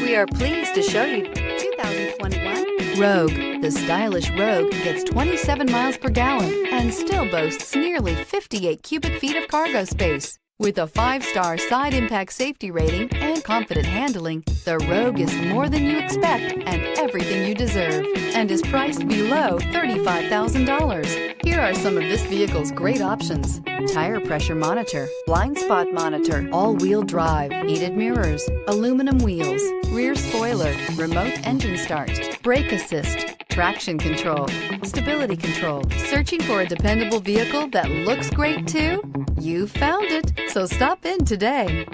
We are pleased to show you 2021 Rogue. The stylish Rogue gets 27 miles per gallon and still boasts nearly 58 cubic feet of cargo space. With a 5-star side impact safety rating and confident handling, the Rogue is more than you expect and everything you deserve, and is priced below $35,000. Here are some of this vehicle's great options: tire pressure monitor, blind spot monitor, all-wheel drive, heated mirrors, aluminum wheels, rear spoiler, remote engine start, brake assist, traction control, stability control. Searching for a dependable vehicle that looks great too? You found it, so stop in today.